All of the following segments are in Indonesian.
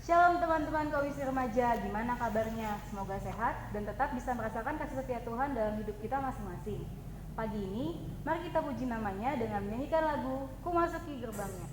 Shalom teman-teman Komisi Remaja, gimana kabarnya? Semoga sehat dan tetap bisa merasakan kasih setia Tuhan dalam hidup kita masing-masing. Pagi ini, mari kita puji namanya dengan menyanyikan lagu Ku Masuki Gerbangnya.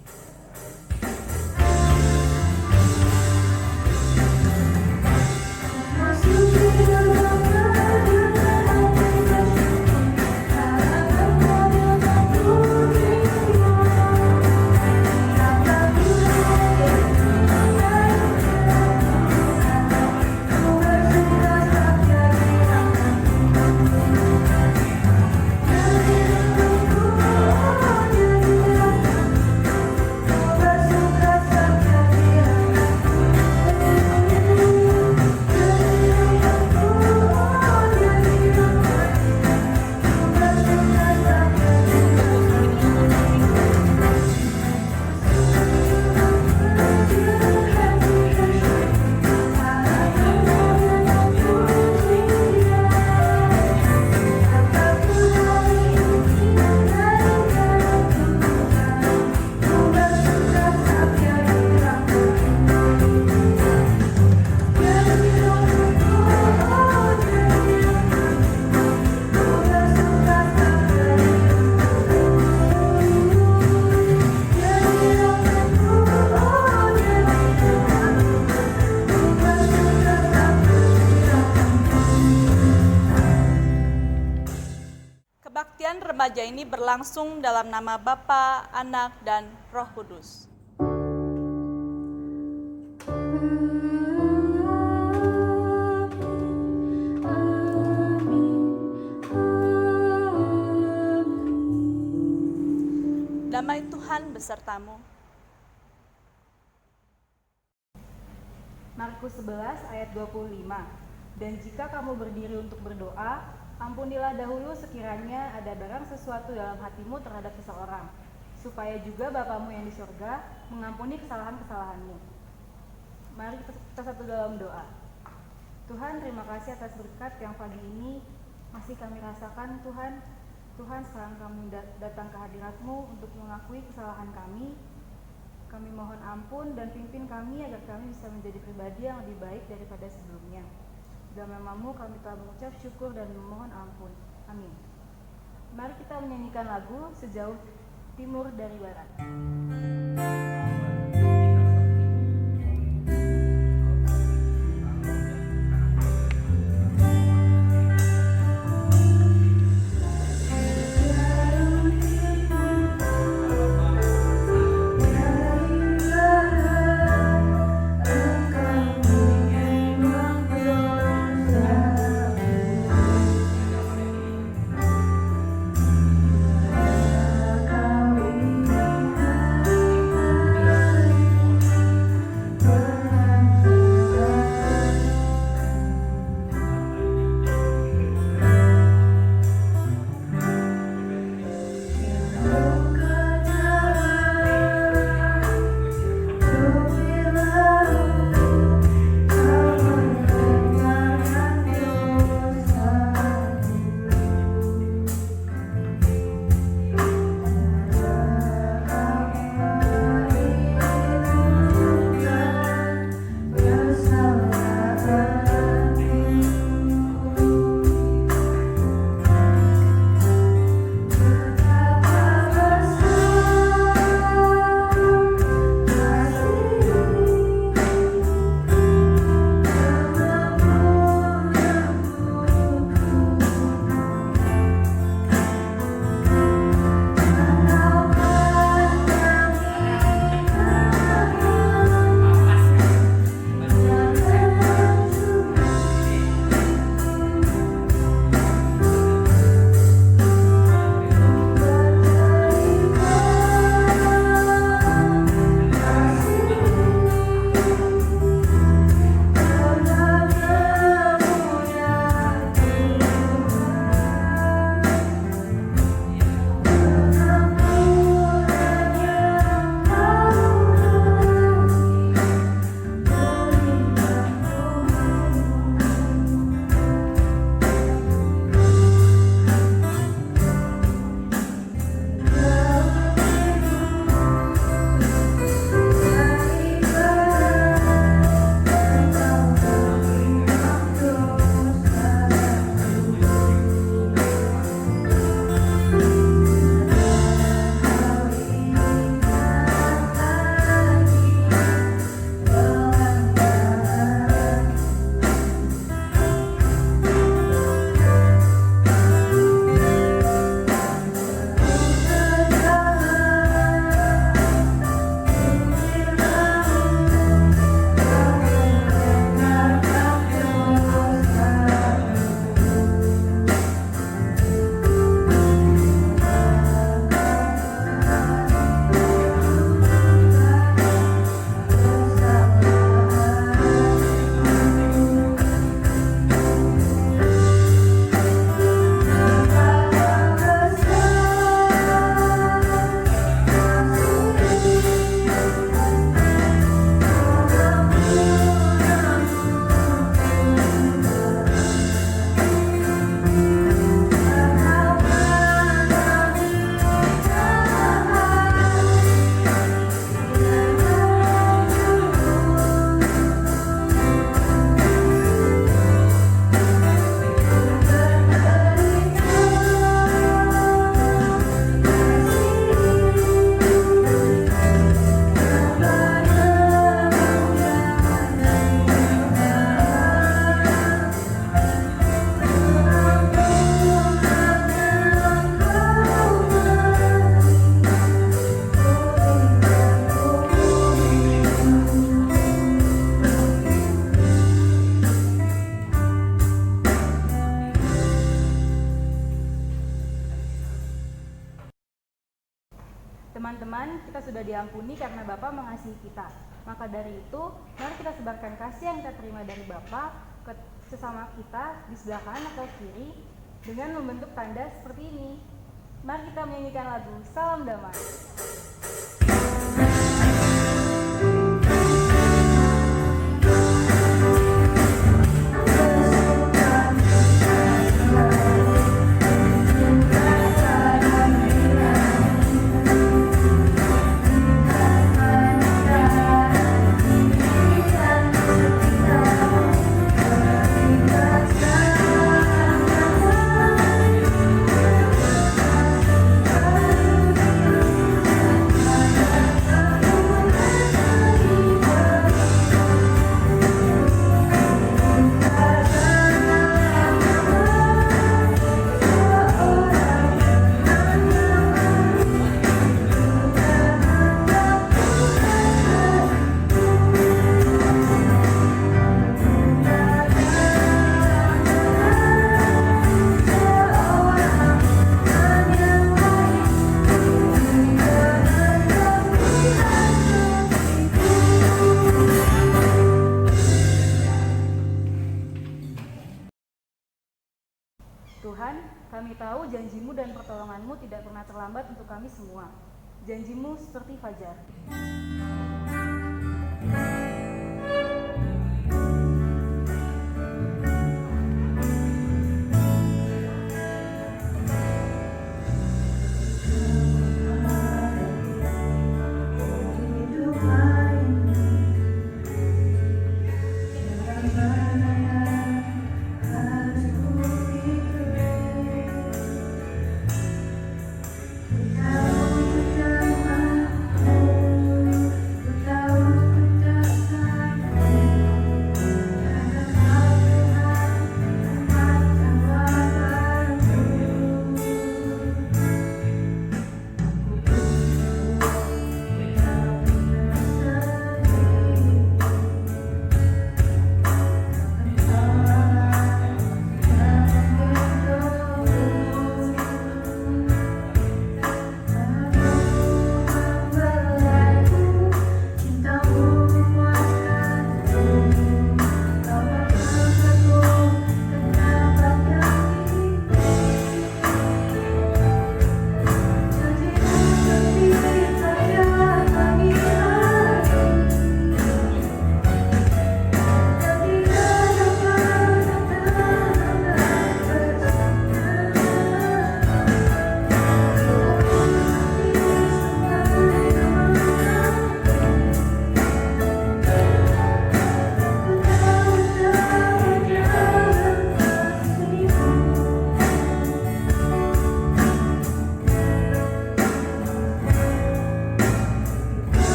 Kebaktian remaja ini berlangsung dalam nama Bapa, Anak, dan Roh Kudus. Damai Tuhan besertamu. Markus 11 ayat 25. Dan jika kamu berdiri untuk berdoa, ampunilah dahulu sekiranya ada barang sesuatu dalam hatimu terhadap seseorang, supaya juga Bapamu yang di surga mengampuni kesalahan-kesalahanmu. Mari kita satu dalam doa. Tuhan, terima kasih atas berkat yang pagi ini masih kami rasakan, Tuhan. Tuhan, sekarang kami datang ke hadirat-Mu untuk mengakui kesalahan kami. Kami mohon ampun dan pimpin kami agar kami bisa menjadi pribadi yang lebih baik daripada sebelumnya. Dalam nama-Mu kami telah mengucap syukur dan memohon ampun. Amin. Mari kita menyanyikan lagu Sejauh Timur dari Barat. Kau Tuhan, kita sudah diampuni karena Bapa mengasihi kita. Maka dari itu, mari kita sebarkan kasih yang kita terima dari Bapa ke sesama kita di sebelah kanan atau kiri dengan membentuk tanda seperti ini. Mari kita menyanyikan lagu Salam Damai. Tuhan, kami tahu janji-Mu dan pertolongan-Mu tidak pernah terlambat untuk kami semua. Janji-Mu seperti fajar.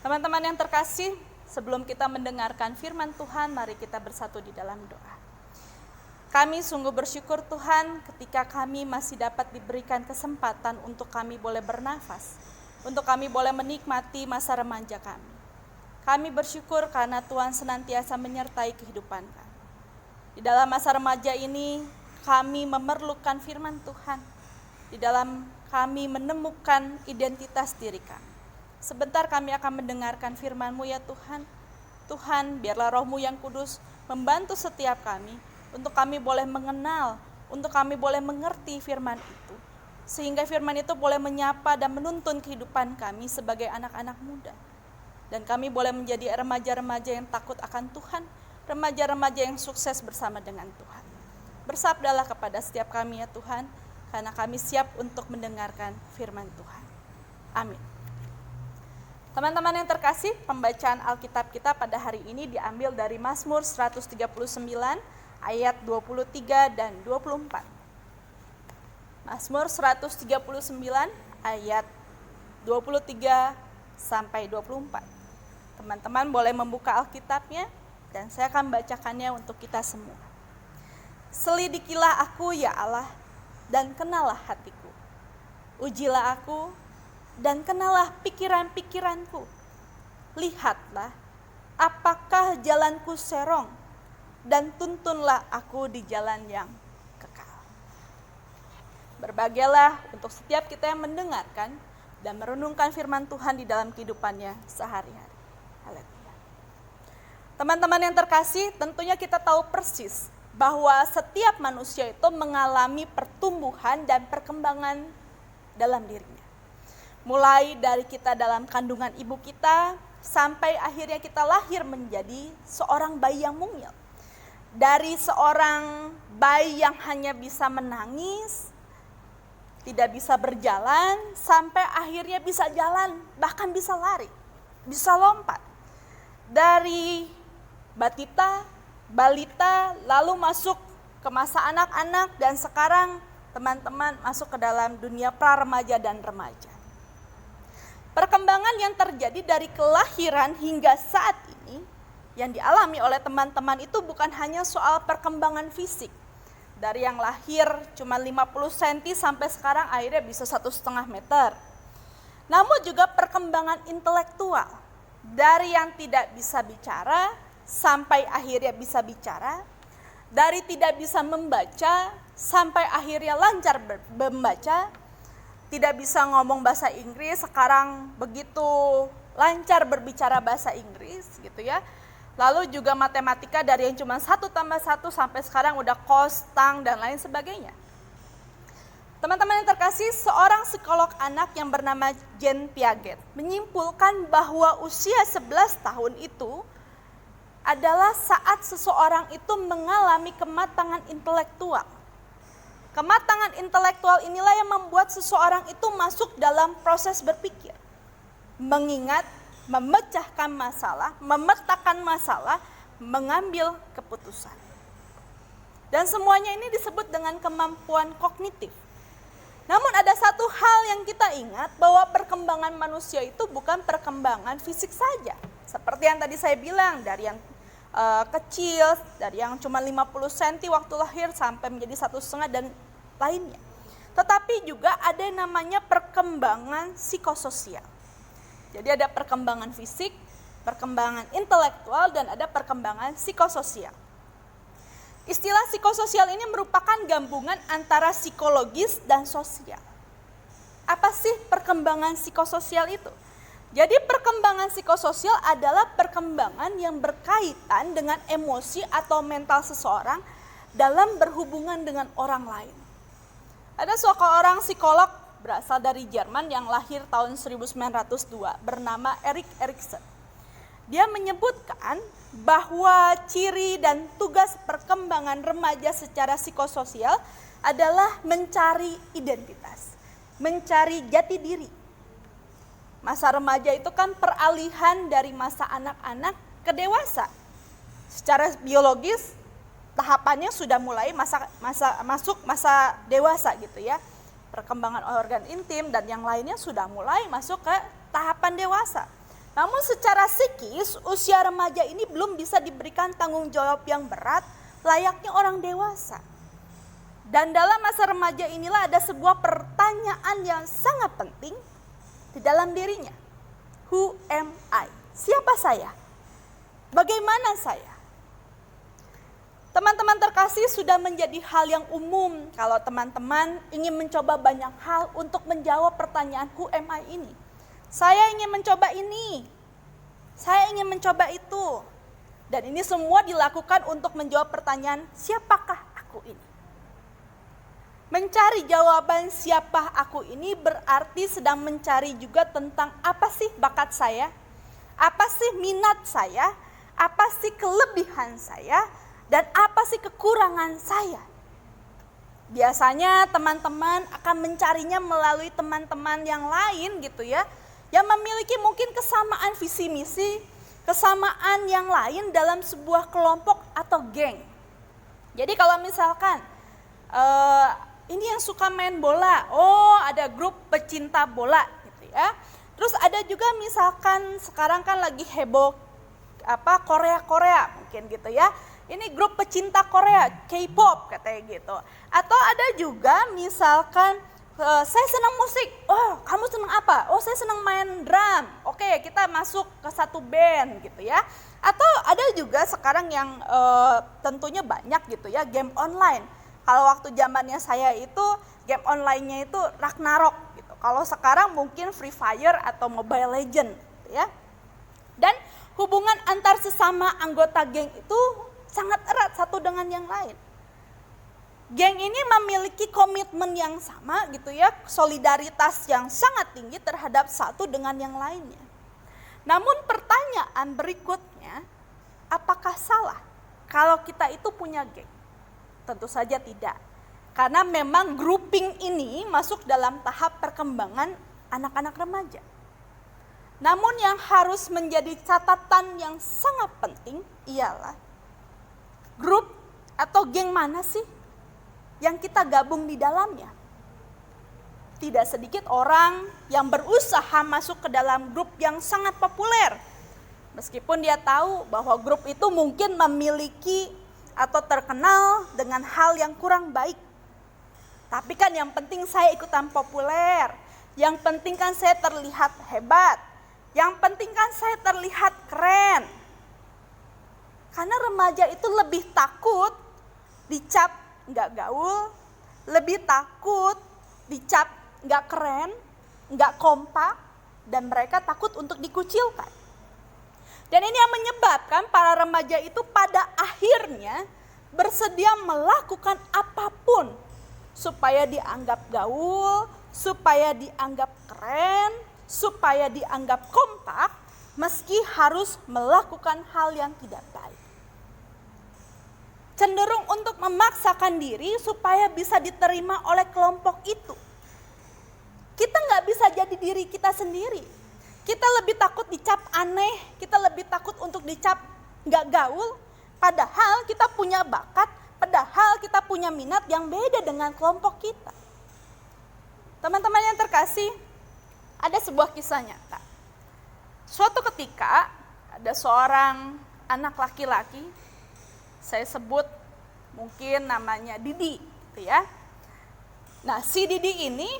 Teman-teman yang terkasih, sebelum kita mendengarkan firman Tuhan, mari kita bersatu di dalam doa. Kami sungguh bersyukur Tuhan ketika kami masih dapat diberikan kesempatan untuk kami boleh bernafas, untuk kami boleh menikmati masa remaja kami. Kami bersyukur karena Tuhan senantiasa menyertai kehidupan kami. Di dalam masa remaja ini kami memerlukan firman Tuhan. Di dalam kami menemukan identitas diri kami. Sebentar kami akan mendengarkan firman-Mu ya Tuhan. Tuhan, biarlah Roh-Mu yang kudus membantu setiap kami untuk kami boleh mengenal, untuk kami boleh mengerti firman itu. Sehingga firman itu boleh menyapa dan menuntun kehidupan kami sebagai anak-anak muda. Dan kami boleh menjadi remaja-remaja yang takut akan Tuhan, remaja-remaja yang sukses bersama dengan Tuhan. Bersabdalah kepada setiap kami ya Tuhan, karena kami siap untuk mendengarkan firman Tuhan. Amin. Teman-teman yang terkasih, pembacaan Alkitab kita pada hari ini diambil dari Mazmur 139 ayat 23 dan 24. Mazmur 139 ayat 23 sampai 24. Teman-teman boleh membuka Alkitabnya dan saya akan bacakannya untuk kita semua. Selidikilah aku ya Allah dan kenalah hatiku. Ujilah aku dan kenalah pikiran-pikiranku. Lihatlah apakah jalanku serong dan tuntunlah aku di jalan yang kekal. Berbahagialah untuk setiap kita yang mendengarkan dan merenungkan firman Tuhan di dalam kehidupannya sehari-hari. Haleluya. Teman-teman yang terkasih, tentunya kita tahu persis bahwa setiap manusia itu mengalami pertumbuhan dan perkembangan dalam dirinya. Mulai dari kita dalam kandungan ibu kita, sampai akhirnya kita lahir menjadi seorang bayi yang mungil. Dari seorang bayi yang hanya bisa menangis, tidak bisa berjalan, sampai akhirnya bisa jalan, bahkan bisa lari, bisa lompat. Dari balita, lalu masuk ke masa anak-anak, dan sekarang teman-teman masuk ke dalam dunia pra-remaja dan remaja. Perkembangan yang terjadi dari kelahiran hingga saat ini yang dialami oleh teman-teman itu bukan hanya soal perkembangan fisik. Dari yang lahir cuma 50 cm sampai sekarang akhirnya bisa 1,5 meter. Namun juga perkembangan intelektual. Dari yang tidak bisa bicara sampai akhirnya bisa bicara. Dari tidak bisa membaca sampai akhirnya lancar membaca. Tidak bisa ngomong bahasa Inggris, sekarang begitu lancar berbicara bahasa Inggris gitu ya. Lalu juga matematika dari yang cuma 1 + 1 sampai sekarang udah cos, tang, dan lain sebagainya. Teman-teman yang terkasih, seorang psikolog anak yang bernama Jean Piaget menyimpulkan bahwa usia 11 tahun itu adalah saat seseorang itu mengalami kematangan intelektual. Kematangan intelektual inilah yang membuat seseorang itu masuk dalam proses berpikir. Mengingat, memecahkan masalah, memetakan masalah, mengambil keputusan. Dan semuanya ini disebut dengan kemampuan kognitif. Namun ada satu hal yang kita ingat bahwa perkembangan manusia itu bukan perkembangan fisik saja. Seperti yang tadi saya bilang, dari yang kecil, dari yang cuma 50 cm waktu lahir sampai menjadi 1,5 dan lainnya. Tetapi juga ada yang namanya perkembangan psikososial. Jadi ada perkembangan fisik, perkembangan intelektual, dan ada perkembangan psikososial. Istilah psikososial ini merupakan gabungan antara psikologis dan sosial. Apa sih perkembangan psikososial itu? Jadi perkembangan psikososial adalah perkembangan yang berkaitan dengan emosi atau mental seseorang dalam berhubungan dengan orang lain. Ada seorang psikolog berasal dari Jerman yang lahir tahun 1902 bernama Erik Erikson. Dia menyebutkan bahwa ciri dan tugas perkembangan remaja secara psikososial adalah mencari identitas, mencari jati diri. Masa remaja itu kan peralihan dari masa anak-anak ke dewasa. Secara biologis tahapannya sudah mulai masuk masa dewasa gitu ya. Perkembangan organ intim dan yang lainnya sudah mulai masuk ke tahapan dewasa. Namun secara psikis usia remaja ini belum bisa diberikan tanggung jawab yang berat, layaknya orang dewasa. Dan dalam masa remaja inilah ada sebuah pertanyaan yang sangat penting di dalam dirinya. Who am I? Siapa saya? Bagaimana saya? Teman-teman terkasih, sudah menjadi hal yang umum kalau teman-teman ingin mencoba banyak hal untuk menjawab pertanyaan who am I ini. Saya ingin mencoba ini, saya ingin mencoba itu. Dan ini semua dilakukan untuk menjawab pertanyaan siapakah aku ini. Mencari jawaban siapa aku ini berarti sedang mencari juga tentang apa sih bakat saya, apa sih minat saya, apa sih kelebihan saya, dan apa sih kekurangan saya. Biasanya teman-teman akan mencarinya melalui teman-teman yang lain gitu ya, yang memiliki mungkin kesamaan visi misi, kesamaan yang lain dalam sebuah kelompok atau geng. Jadi kalau misalkan ini yang suka main bola, oh ada grup pecinta bola gitu ya. Terus ada juga misalkan sekarang kan lagi heboh Korea mungkin gitu ya. Ini grup pecinta Korea, K-pop katanya gitu. Atau ada juga misalkan saya senang musik, oh kamu senang apa? Oh saya senang main drum, oke kita masuk ke satu band gitu ya. Atau ada juga sekarang yang tentunya banyak gitu ya, game online. Kalau waktu zamannya saya itu game online-nya itu Ragnarok gitu. Kalau sekarang mungkin Free Fire atau Mobile Legend gitu ya. Dan hubungan antar sesama anggota geng itu sangat erat satu dengan yang lain. Geng ini memiliki komitmen yang sama gitu ya, solidaritas yang sangat tinggi terhadap satu dengan yang lainnya. Namun pertanyaan berikutnya, apakah salah kalau kita itu punya geng? Tentu saja tidak. Karena memang grouping ini masuk dalam tahap perkembangan anak-anak remaja. Namun yang harus menjadi catatan yang sangat penting ialah grup atau geng mana sih yang kita gabung di dalamnya. Tidak sedikit orang yang berusaha masuk ke dalam grup yang sangat populer. Meskipun dia tahu bahwa grup itu mungkin memiliki atau terkenal dengan hal yang kurang baik. Tapi kan yang penting saya ikutan populer. Yang penting kan saya terlihat hebat. Yang penting kan saya terlihat keren. Karena remaja itu lebih takut dicap nggak gaul, lebih takut dicap nggak keren, nggak kompak, dan mereka takut untuk dikucilkan. Dan ini yang menyebabkan para remaja itu pada akhirnya bersedia melakukan apapun supaya dianggap gaul, supaya dianggap keren, supaya dianggap kompak, meski harus melakukan hal yang tidak baik. Cenderung untuk memaksakan diri supaya bisa diterima oleh kelompok itu. Kita nggak bisa jadi diri kita sendiri. Kita lebih takut dicap aneh, kita lebih takut untuk dicap nggak gaul, padahal kita punya bakat, padahal kita punya minat yang beda dengan kelompok kita. Teman-teman yang terkasih, ada sebuah kisah nyata. Suatu ketika ada seorang anak laki-laki, saya sebut mungkin namanya Didi, gitu ya. Nah, si Didi ini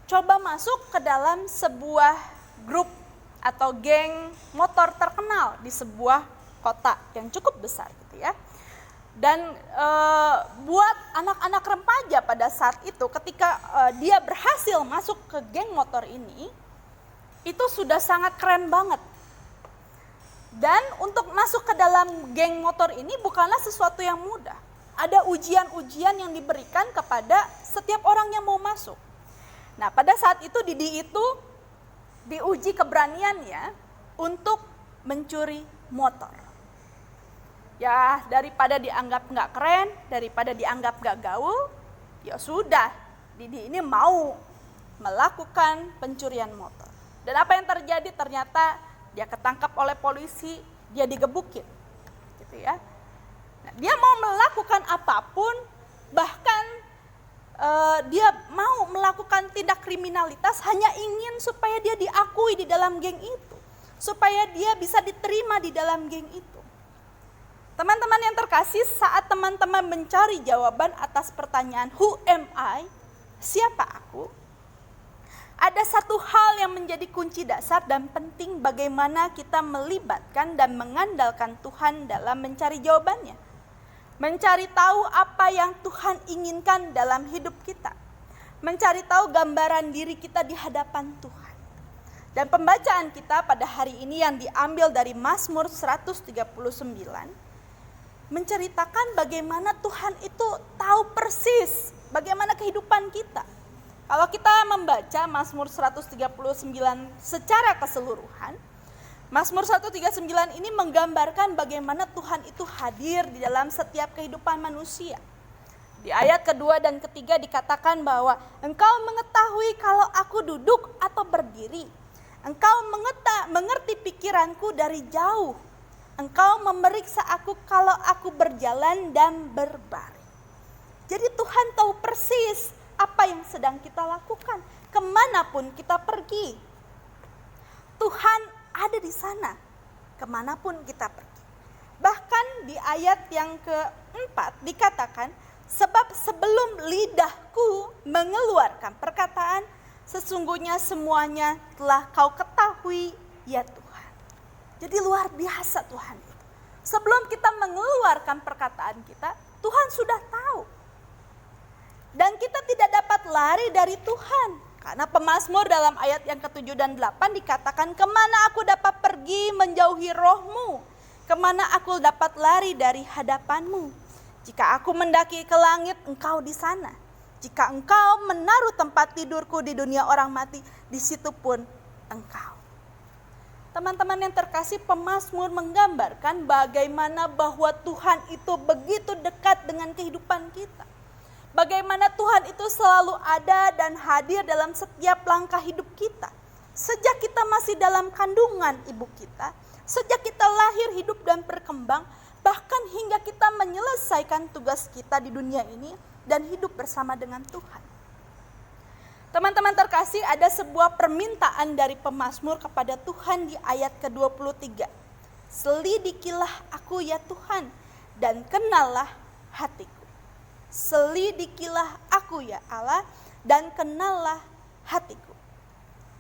coba masuk ke dalam sebuah grup atau geng motor terkenal di sebuah kota yang cukup besar gitu ya. Dan buat anak-anak remaja pada saat itu ketika dia berhasil masuk ke geng motor ini, itu sudah sangat keren banget. Dan untuk masuk ke dalam geng motor ini bukanlah sesuatu yang mudah. Ada ujian-ujian yang diberikan kepada setiap orang yang mau masuk. Nah, pada saat itu Didi itu diuji keberaniannya untuk mencuri motor. Ya, daripada dianggap nggak keren, daripada dianggap nggak gaul, ya sudah, Didi ini mau melakukan pencurian motor. Dan apa yang terjadi? Ternyata dia ketangkap oleh polisi, dia digebukin, gitu ya. Nah, dia mau melakukan apapun, bahkan dia mau melakukan tindak kriminalitas hanya ingin supaya dia diakui di dalam geng itu, supaya dia bisa diterima di dalam geng itu. Teman-teman yang terkasih, saat teman-teman mencari jawaban atas pertanyaan who am I, siapa aku? Ada satu hal yang menjadi kunci dasar dan penting bagaimana kita melibatkan dan mengandalkan Tuhan dalam mencari jawabannya. Mencari tahu apa yang Tuhan inginkan dalam hidup kita. Mencari tahu gambaran diri kita di hadapan Tuhan. Dan pembacaan kita pada hari ini yang diambil dari Mazmur 139 menceritakan bagaimana Tuhan itu tahu persis bagaimana kehidupan kita. Kalau kita membaca Mazmur 139 secara keseluruhan, Mazmur 139 ini menggambarkan bagaimana Tuhan itu hadir di dalam setiap kehidupan manusia. Di ayat kedua dan ketiga dikatakan bahwa engkau mengetahui kalau aku duduk atau berdiri. Engkau mengerti pikiranku dari jauh. Engkau memeriksa aku kalau aku berjalan dan berbaring. Jadi Tuhan tahu persis apa yang sedang kita lakukan, kemanapun kita pergi. Tuhan ada di sana, kemanapun kita pergi. Bahkan di ayat yang keempat dikatakan, sebab sebelum lidahku mengeluarkan perkataan, sesungguhnya semuanya telah kau ketahui ya Tuhan. Jadi luar biasa Tuhan itu. Sebelum kita mengeluarkan perkataan kita, Tuhan sudah tahu. Dan kita tidak dapat lari dari Tuhan. Karena pemazmur dalam ayat yang ke-7 dan 8 dikatakan, kemana aku dapat pergi menjauhi rohmu? Kemana aku dapat lari dari hadapanmu? Jika aku mendaki ke langit, engkau di sana. Jika engkau menaruh tempat tidurku di dunia orang mati, di situ pun engkau. Teman-teman yang terkasih, pemazmur menggambarkan bagaimana bahwa Tuhan itu begitu dekat dengan kehidupan kita. Bagaimana Tuhan itu selalu ada dan hadir dalam setiap langkah hidup kita. Sejak kita masih dalam kandungan ibu kita, sejak kita lahir, hidup dan berkembang, bahkan hingga kita menyelesaikan tugas kita di dunia ini dan hidup bersama dengan Tuhan. Teman-teman terkasih, ada sebuah permintaan dari pemazmur kepada Tuhan di ayat ke-23. Selidikilah aku ya Tuhan dan kenallah hatiku. Selidikilah aku ya Allah dan kenallah hatiku.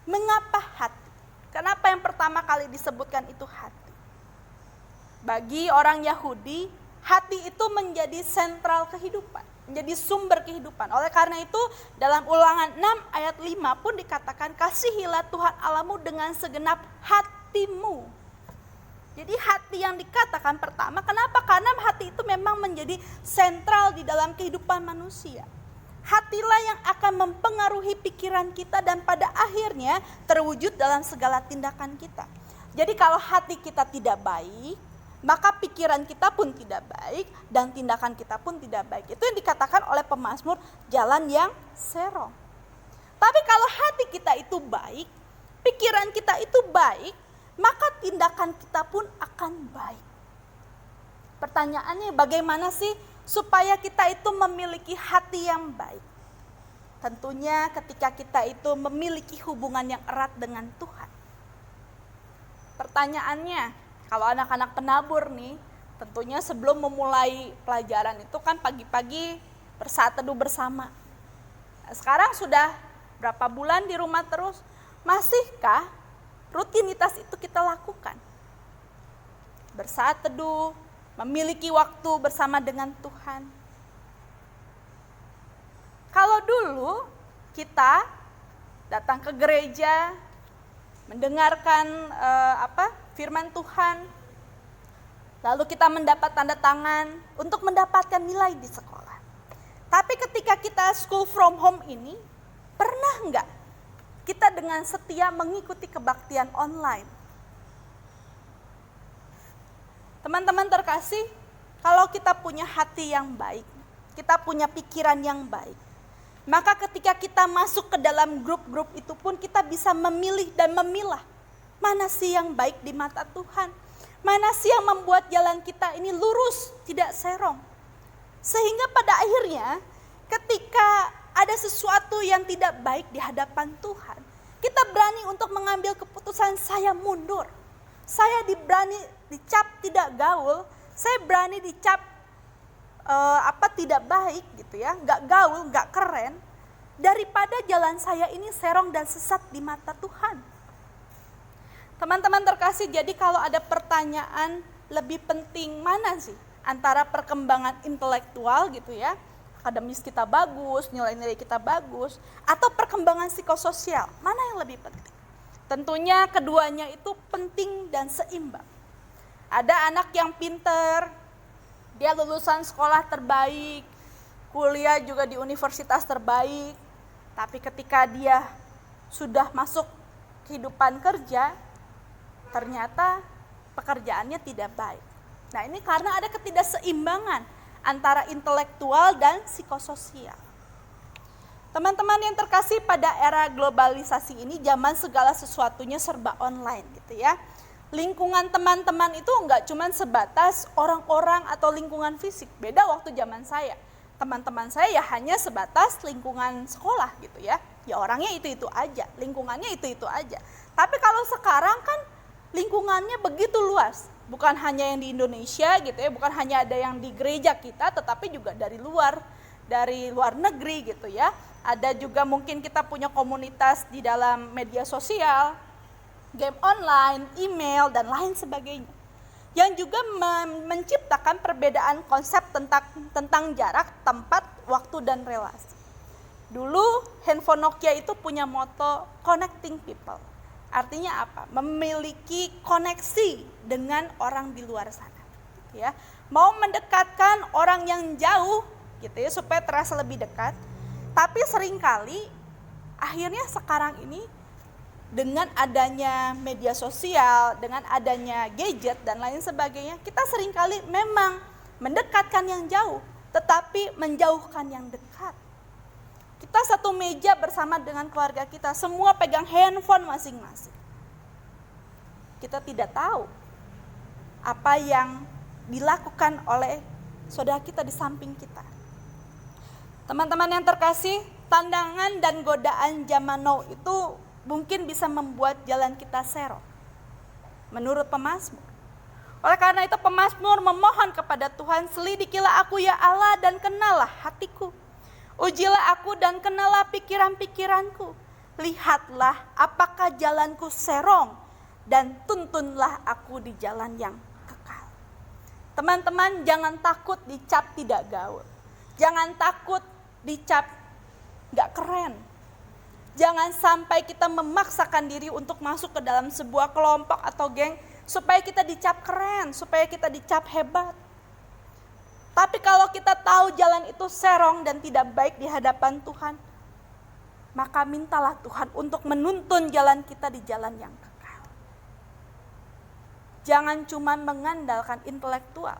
Mengapa hati? Kenapa yang pertama kali disebutkan itu hati? Bagi orang Yahudi, hati itu menjadi sentral kehidupan, menjadi sumber kehidupan. Oleh karena itu dalam Ulangan 6 ayat 5 pun dikatakan, kasihilah Tuhan Allahmu dengan segenap hatimu. Jadi hati yang dikatakan pertama, kenapa? Karena hati itu memang menjadi sentral di dalam kehidupan manusia. Hatilah yang akan mempengaruhi pikiran kita dan pada akhirnya terwujud dalam segala tindakan kita. Jadi kalau hati kita tidak baik, maka pikiran kita pun tidak baik dan tindakan kita pun tidak baik. Itu yang dikatakan oleh pemazmur, jalan yang serong. Tapi kalau hati kita itu baik, pikiran kita itu baik, maka tindakan kita pun akan baik. Pertanyaannya, bagaimana sih supaya kita itu memiliki hati yang baik? Tentunya ketika kita itu memiliki hubungan yang erat dengan Tuhan. Pertanyaannya, kalau anak-anak penabur nih, tentunya sebelum memulai pelajaran itu kan pagi-pagi bersaat teduh bersama. Sekarang sudah berapa bulan di rumah terus, masihkah rutinitas itu kita lakukan? Bersaat teduh, memiliki waktu bersama dengan Tuhan. Kalau dulu kita datang ke gereja, mendengarkan firman Tuhan, lalu kita mendapat tanda tangan untuk mendapatkan nilai di sekolah. Tapi ketika kita school from home ini, pernah enggak kita dengan setia mengikuti kebaktian online? Teman-teman terkasih, kalau kita punya hati yang baik, kita punya pikiran yang baik, maka ketika kita masuk ke dalam grup-grup itu pun kita bisa memilih dan memilah mana sih yang baik di mata Tuhan, mana sih yang membuat jalan kita ini lurus, tidak serong. Sehingga pada akhirnya ketika ada sesuatu yang tidak baik di hadapan Tuhan, kita berani untuk mengambil keputusan, saya mundur. Saya berani dicap tidak gaul, Saya berani dicap tidak baik gitu ya, nggak gaul, nggak keren, daripada jalan saya ini serong dan sesat di mata Tuhan. Teman-teman terkasih, jadi kalau ada pertanyaan lebih penting mana sih antara perkembangan intelektual gitu ya, akademis kita bagus, nilai-nilai kita bagus, atau perkembangan psikososial, mana yang lebih penting? Tentunya keduanya itu penting dan seimbang. Ada anak yang pinter, dia lulusan sekolah terbaik, kuliah juga di universitas terbaik, tapi ketika dia sudah masuk kehidupan kerja, ternyata pekerjaannya tidak baik. Nah, ini karena ada ketidakseimbangan antara intelektual dan psikososial. Teman-teman yang terkasih, pada era globalisasi ini zaman segala sesuatunya serba online gitu ya. Lingkungan teman-teman itu enggak cuma sebatas orang-orang atau lingkungan fisik. Beda waktu zaman saya. Teman-teman saya ya hanya sebatas lingkungan sekolah gitu ya. Ya orangnya itu-itu aja, lingkungannya itu-itu aja. Tapi kalau sekarang kan lingkungannya begitu luas. Bukan hanya yang di Indonesia gitu ya, bukan hanya ada yang di gereja kita, tetapi juga dari luar negeri gitu ya. Ada juga mungkin kita punya komunitas di dalam media sosial, game online, email, dan lain sebagainya. Yang juga menciptakan perbedaan konsep tentang jarak, tempat, waktu, dan relasi. Dulu handphone Nokia itu punya moto connecting people. Artinya apa? Memiliki koneksi dengan orang di luar sana. Ya, mau mendekatkan orang yang jauh gitu ya supaya terasa lebih dekat. Tapi seringkali akhirnya sekarang ini dengan adanya media sosial, dengan adanya gadget dan lain sebagainya, kita seringkali memang mendekatkan yang jauh, tetapi menjauhkan yang dekat. Kita satu meja bersama dengan keluarga kita, semua pegang handphone masing-masing. Kita tidak tahu apa yang dilakukan oleh saudara kita di samping kita. Teman-teman yang terkasih, tantangan dan godaan zaman now itu mungkin bisa membuat jalan kita serong. Menurut pemazmur. Oleh karena itu pemazmur memohon kepada Tuhan, selidikilah aku ya Allah dan kenalah hatiku. Ujilah aku dan kenalah pikiran-pikiranku. Lihatlah apakah jalanku serong dan tuntunlah aku di jalan yang kekal. Teman-teman, jangan takut dicap tidak gaul. Jangan takut dicap gak keren. Jangan sampai kita memaksakan diri untuk masuk ke dalam sebuah kelompok atau geng supaya kita dicap keren, supaya kita dicap hebat. Tapi kalau kita tahu jalan itu serong dan tidak baik di hadapan Tuhan, maka mintalah Tuhan untuk menuntun jalan kita di jalan yang kekal. Jangan cuma mengandalkan intelektual,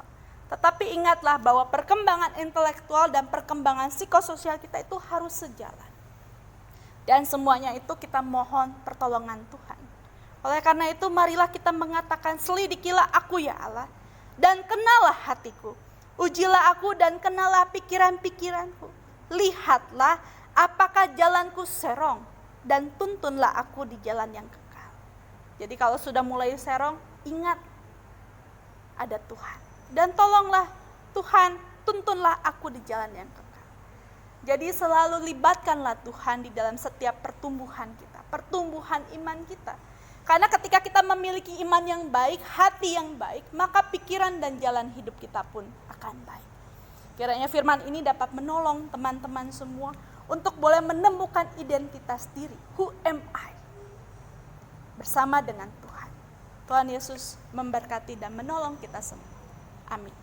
tetapi ingatlah bahwa perkembangan intelektual dan perkembangan psikososial kita itu harus sejalan. Dan semuanya itu kita mohon pertolongan Tuhan. Oleh karena itu marilah kita mengatakan, selidikilah aku ya Allah dan kenalah hatiku. Ujilah aku dan kenalah pikiran-pikiranku. Lihatlah apakah jalanku serong dan tuntunlah aku di jalan yang kekal. Jadi kalau sudah mulai serong, ingat ada Tuhan. Dan tolonglah Tuhan, tuntunlah aku di jalan yang kekal. Jadi selalu libatkanlah Tuhan di dalam setiap pertumbuhan kita, pertumbuhan iman kita. Karena ketika kita memiliki iman yang baik, hati yang baik, maka pikiran dan jalan hidup kita pun akan baik. Kiranya firman ini dapat menolong teman-teman semua untuk boleh menemukan identitas diri. Who am I? Bersama dengan Tuhan. Tuhan Yesus memberkati dan menolong kita semua. Amin.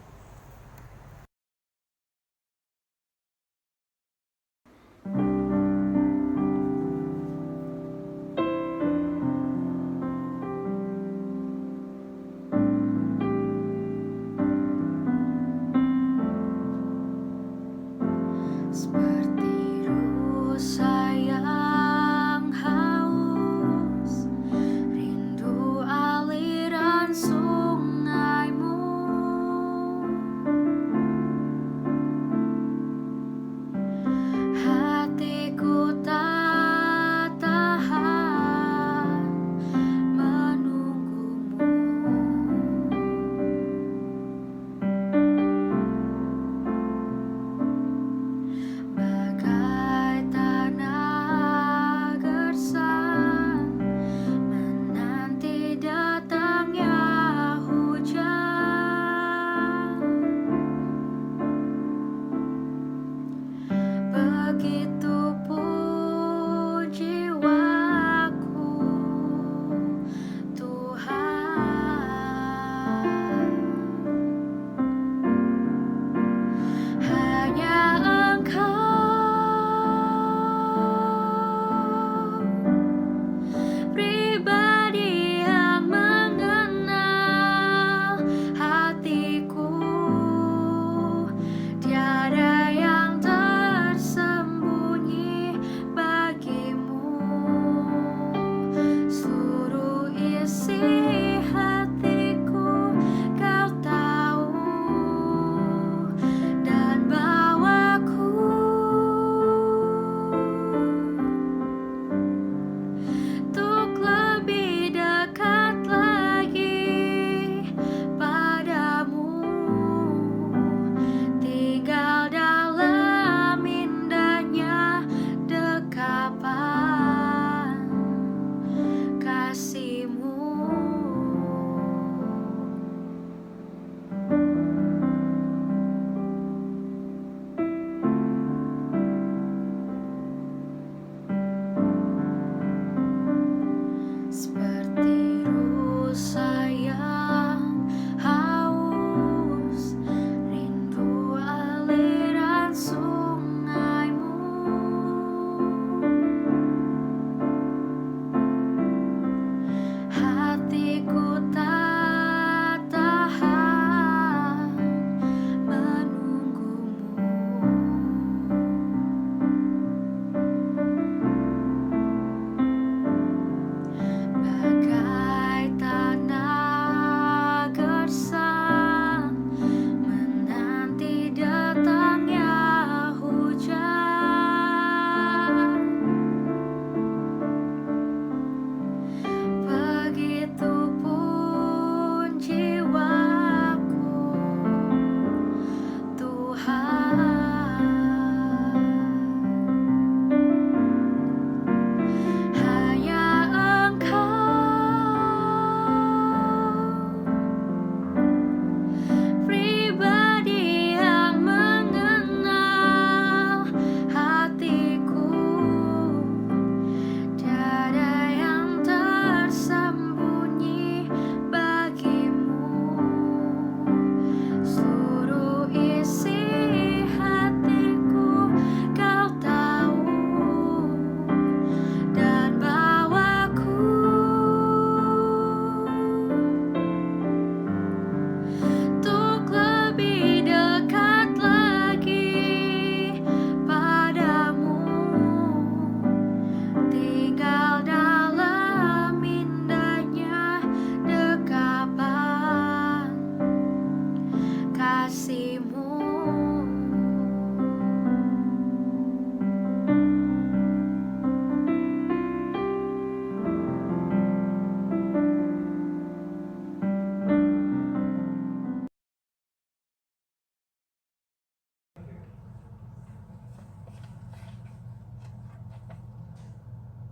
Seperti rusa yang haus, rindu aliran sungaimu.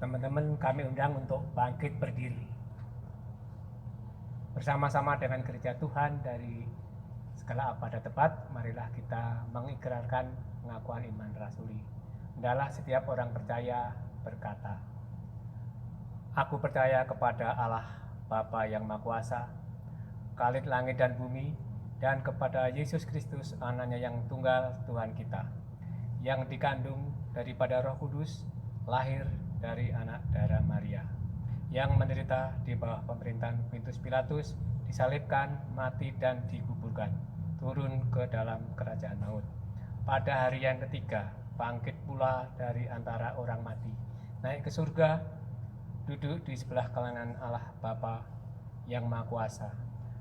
teman-teman kami undang untuk bangkit berdiri. Bersama-sama dengan gereja Tuhan dari segala abad dan tempat, marilah kita mengikrarkan pengakuan iman rasuli. Hendaklah setiap orang percaya berkata, aku percaya kepada Allah Bapa yang Maha Kuasa, Khalid langit dan bumi, dan kepada Yesus Kristus, anaknya yang tunggal Tuhan kita, yang dikandung daripada Roh Kudus, lahir dari anak darah Maria, yang menderita di bawah pemerintahan Pontius Pilatus, disalibkan, mati dan dikuburkan, turun ke dalam kerajaan maut. Pada hari yang ketiga, bangkit pula dari antara orang mati, naik ke surga, duduk di sebelah kanan Allah Bapa yang Maha Kuasa,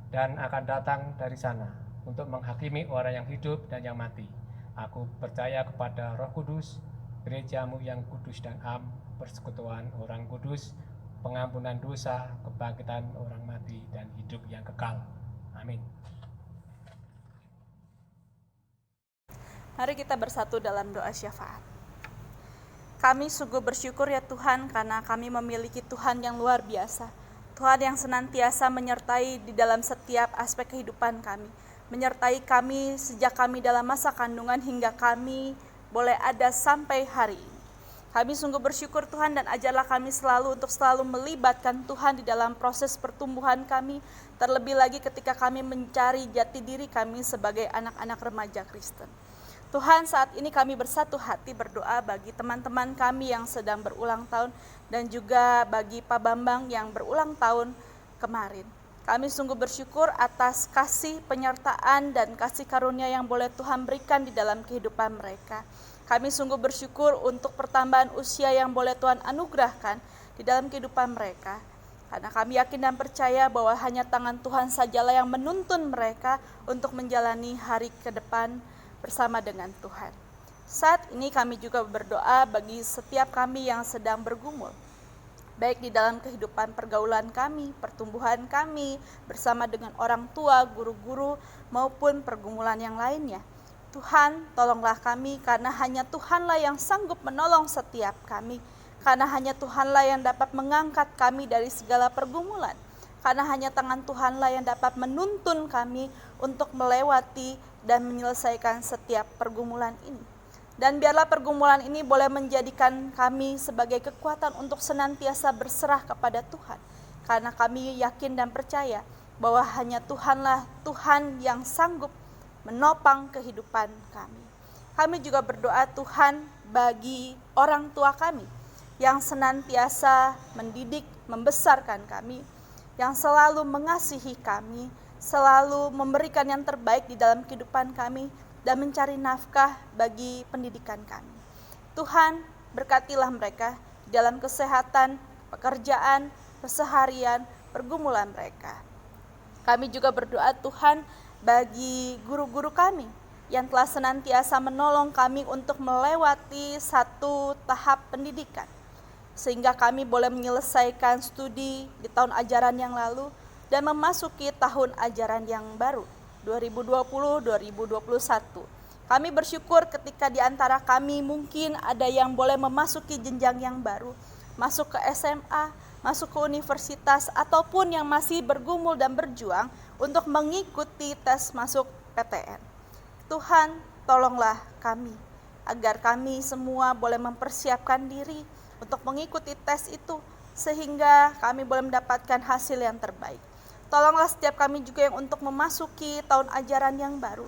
dan akan datang dari sana untuk menghakimi orang yang hidup dan yang mati. Aku percaya kepada Roh Kudus, gerejamu yang kudus dan am, persekutuan orang kudus, pengampunan dosa, kebangkitan orang mati, dan hidup yang kekal. Amin. Mari kita bersatu dalam doa syafaat. Kami sungguh bersyukur ya Tuhan, karena kami memiliki Tuhan yang luar biasa. Tuhan yang senantiasa menyertai di dalam setiap aspek kehidupan kami. Menyertai kami sejak kami dalam masa kandungan hingga kami boleh ada sampai hari ini. Kami sungguh bersyukur Tuhan, dan ajarlah kami untuk selalu melibatkan Tuhan di dalam proses pertumbuhan kami, terlebih lagi ketika kami mencari jati diri kami sebagai anak-anak remaja Kristen. Tuhan, saat ini kami bersatu hati berdoa bagi teman-teman kami yang sedang berulang tahun, dan juga bagi Pak Bambang yang berulang tahun kemarin. Kami sungguh bersyukur atas kasih penyertaan dan kasih karunia yang boleh Tuhan berikan di dalam kehidupan mereka. Kami sungguh bersyukur untuk pertambahan usia yang boleh Tuhan anugerahkan di dalam kehidupan mereka. Karena kami yakin dan percaya bahwa hanya tangan Tuhan sajalah yang menuntun mereka untuk menjalani hari ke depan bersama dengan Tuhan. Saat ini kami juga berdoa bagi setiap kami yang sedang bergumul, baik di dalam kehidupan pergaulan kami, pertumbuhan kami, bersama dengan orang tua, guru-guru, maupun pergumulan yang lainnya. Tuhan, tolonglah kami, karena hanya Tuhanlah yang sanggup menolong setiap kami, karena hanya Tuhanlah yang dapat mengangkat kami dari segala pergumulan, karena hanya tangan Tuhanlah yang dapat menuntun kami untuk melewati dan menyelesaikan setiap pergumulan ini. Dan biarlah pergumulan ini boleh menjadikan kami sebagai kekuatan untuk senantiasa berserah kepada Tuhan, karena kami yakin dan percaya bahwa hanya Tuhanlah Tuhan yang sanggup menopang kehidupan kami. Kami juga berdoa Tuhan bagi orang tua kami yang senantiasa mendidik, membesarkan kami, yang selalu mengasihi kami, selalu memberikan yang terbaik di dalam kehidupan kami, dan mencari nafkah bagi pendidikan kami. Tuhan, berkatilah mereka di dalam kesehatan, pekerjaan, keseharian, pergumulan mereka. Kami juga berdoa Tuhan bagi guru-guru kami yang telah senantiasa menolong kami untuk melewati satu tahap pendidikan, sehingga kami boleh menyelesaikan studi di tahun ajaran yang lalu dan memasuki tahun ajaran yang baru 2020-2021. Kami bersyukur ketika di antara kami mungkin ada yang boleh memasuki jenjang yang baru, masuk ke SMA, masuk ke universitas, ataupun yang masih bergumul dan berjuang untuk mengikuti tes masuk PTN. Tuhan, tolonglah kami, agar kami semua boleh mempersiapkan diri untuk mengikuti tes itu, sehingga kami boleh mendapatkan hasil yang terbaik. Tolonglah setiap kami juga yang untuk memasuki tahun ajaran yang baru.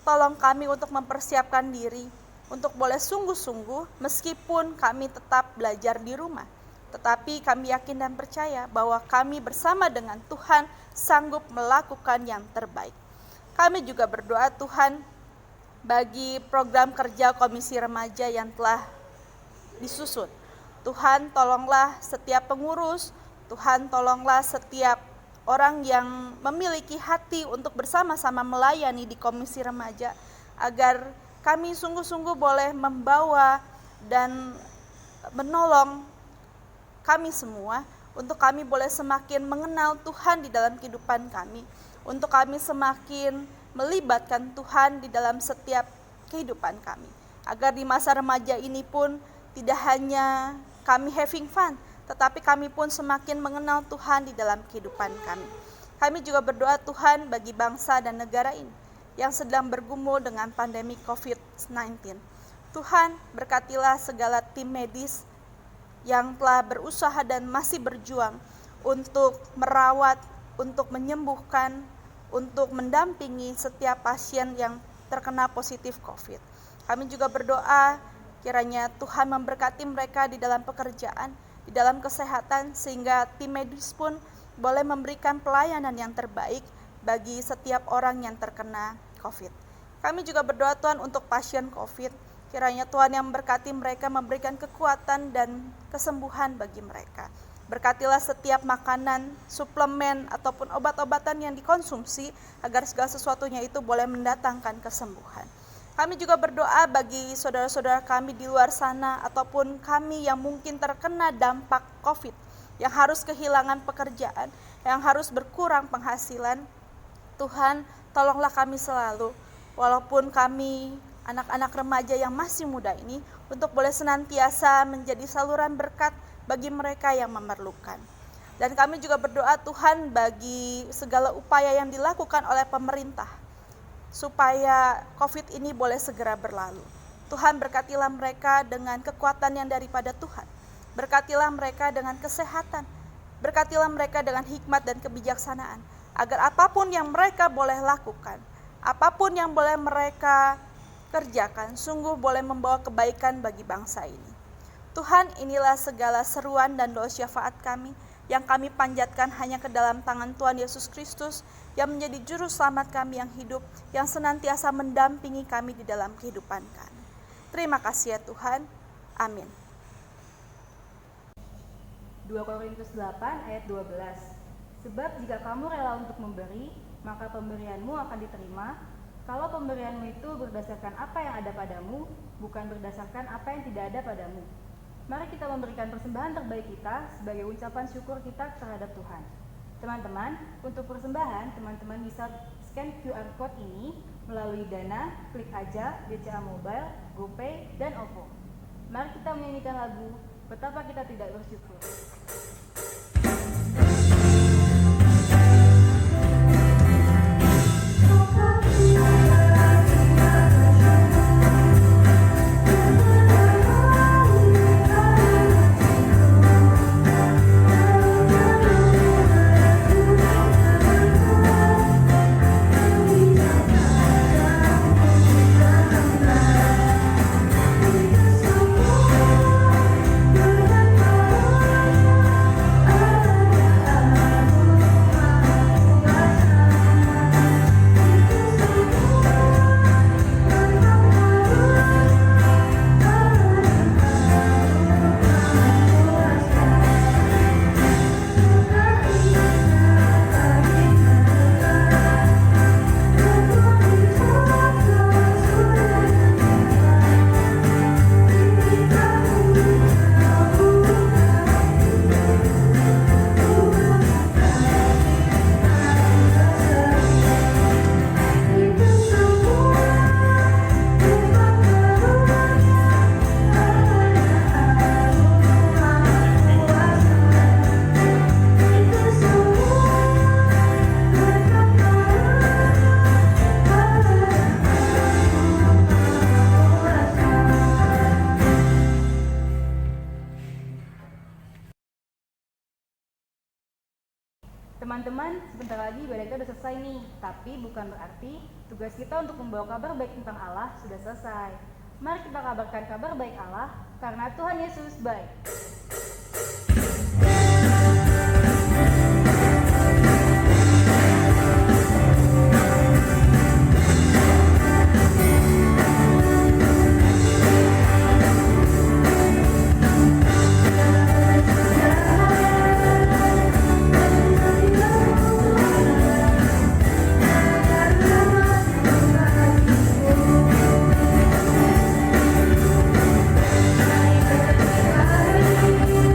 Tolong kami untuk mempersiapkan diri, untuk boleh sungguh-sungguh meskipun kami tetap belajar di rumah. Tetapi kami yakin dan percaya bahwa kami bersama dengan Tuhan sanggup melakukan yang terbaik. Kami juga berdoa Tuhan bagi program kerja Komisi Remaja yang telah disusun. Tuhan, tolonglah setiap pengurus, Tuhan tolonglah setiap orang yang memiliki hati untuk bersama-sama melayani di Komisi Remaja, agar kami sungguh-sungguh boleh membawa dan menolong kami semua, untuk kami boleh semakin mengenal Tuhan di dalam kehidupan kami, untuk kami semakin melibatkan Tuhan di dalam setiap kehidupan kami, agar di masa remaja ini pun tidak hanya kami having fun, tetapi kami pun semakin mengenal Tuhan di dalam kehidupan kami. Kami juga berdoa Tuhan bagi bangsa dan negara ini yang sedang bergumul dengan pandemi COVID-19. Tuhan, berkatilah segala tim medis yang telah berusaha dan masih berjuang untuk merawat, untuk menyembuhkan, untuk mendampingi setiap pasien yang terkena positif COVID. Kami juga berdoa kiranya Tuhan memberkati mereka di dalam pekerjaan, di dalam kesehatan, sehingga tim medis pun boleh memberikan pelayanan yang terbaik bagi setiap orang yang terkena COVID. Kami juga berdoa Tuhan untuk pasien COVID, kiranya Tuhan yang memberkati mereka, memberikan kekuatan dan kesembuhan bagi mereka. Berkatilah setiap makanan, suplemen, ataupun obat-obatan yang dikonsumsi agar segala sesuatunya itu boleh mendatangkan kesembuhan. Kami juga berdoa bagi saudara-saudara kami di luar sana ataupun kami yang mungkin terkena dampak COVID, yang harus kehilangan pekerjaan, yang harus berkurang penghasilan. Tuhan, tolonglah kami selalu, walaupun kami anak-anak remaja yang masih muda ini, untuk boleh senantiasa menjadi saluran berkat bagi mereka yang memerlukan. Dan kami juga berdoa Tuhan bagi segala upaya yang dilakukan oleh pemerintah, supaya COVID ini boleh segera berlalu. Tuhan, berkatilah mereka dengan kekuatan yang daripada Tuhan. Berkatilah mereka dengan kesehatan. Berkatilah mereka dengan hikmat dan kebijaksanaan, agar apapun yang mereka boleh lakukan, apapun yang boleh mereka kerjakan, sungguh boleh membawa kebaikan bagi bangsa ini. Tuhan, inilah segala seruan dan doa syafaat kami yang kami panjatkan hanya ke dalam tangan Tuhan Yesus Kristus yang menjadi juru selamat kami yang hidup, yang senantiasa mendampingi kami di dalam kehidupan kami. Terima kasih ya Tuhan. Amin. 2 Korintus 8 ayat 12. Sebab jika kamu rela untuk memberi, maka pemberianmu akan diterima, kalau pemberianmu itu berdasarkan apa yang ada padamu, bukan berdasarkan apa yang tidak ada padamu. Mari kita memberikan persembahan terbaik kita sebagai ucapan syukur kita terhadap Tuhan. Teman-teman, untuk persembahan, teman-teman bisa scan QR Code ini melalui Dana, Klik Aja, BCA Mobile, GoPay, dan OVO. Mari kita menyanyikan lagu Betapa Kita Tidak Bersyukur. Teman-teman, sebentar lagi ibadah kita udah selesai nih, tapi bukan berarti tugas kita untuk membawa kabar baik tentang Allah sudah selesai. Mari kita kabarkan kabar baik Allah, karena Tuhan Yesus baik. Terima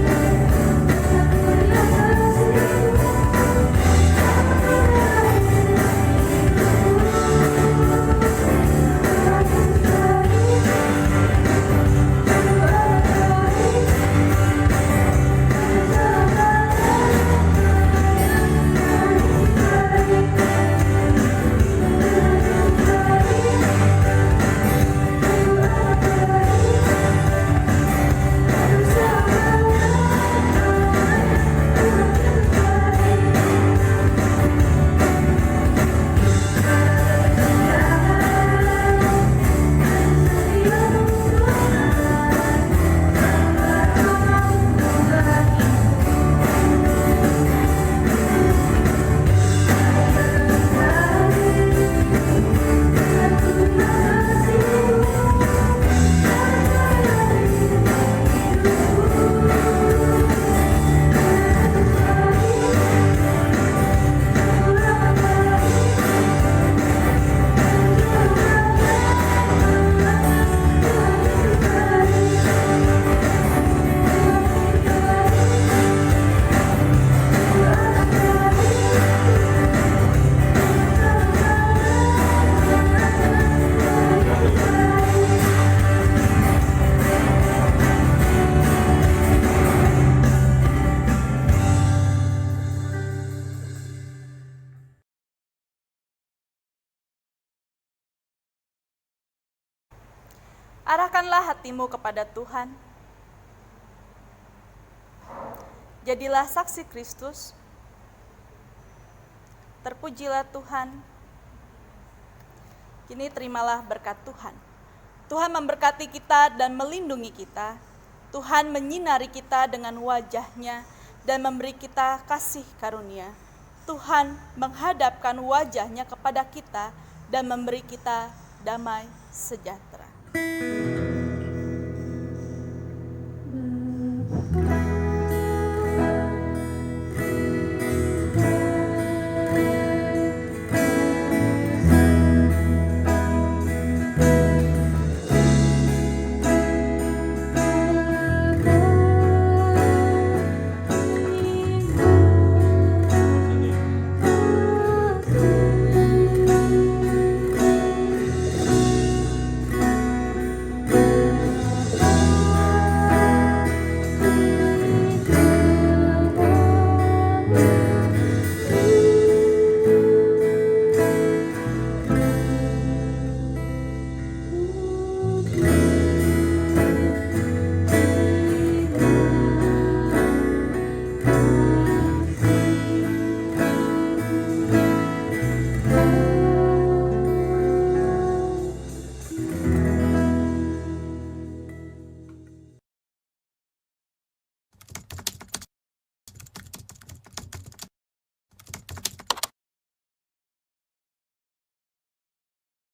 Arahkanlah hatimu kepada Tuhan. Jadilah saksi Kristus. Terpujilah Tuhan. Kini terimalah berkat Tuhan. Tuhan memberkati kita dan melindungi kita. Tuhan menyinari kita dengan wajah-Nya dan memberi kita kasih karunia. Tuhan menghadapkan wajah-Nya kepada kita dan memberi kita damai sejahtera.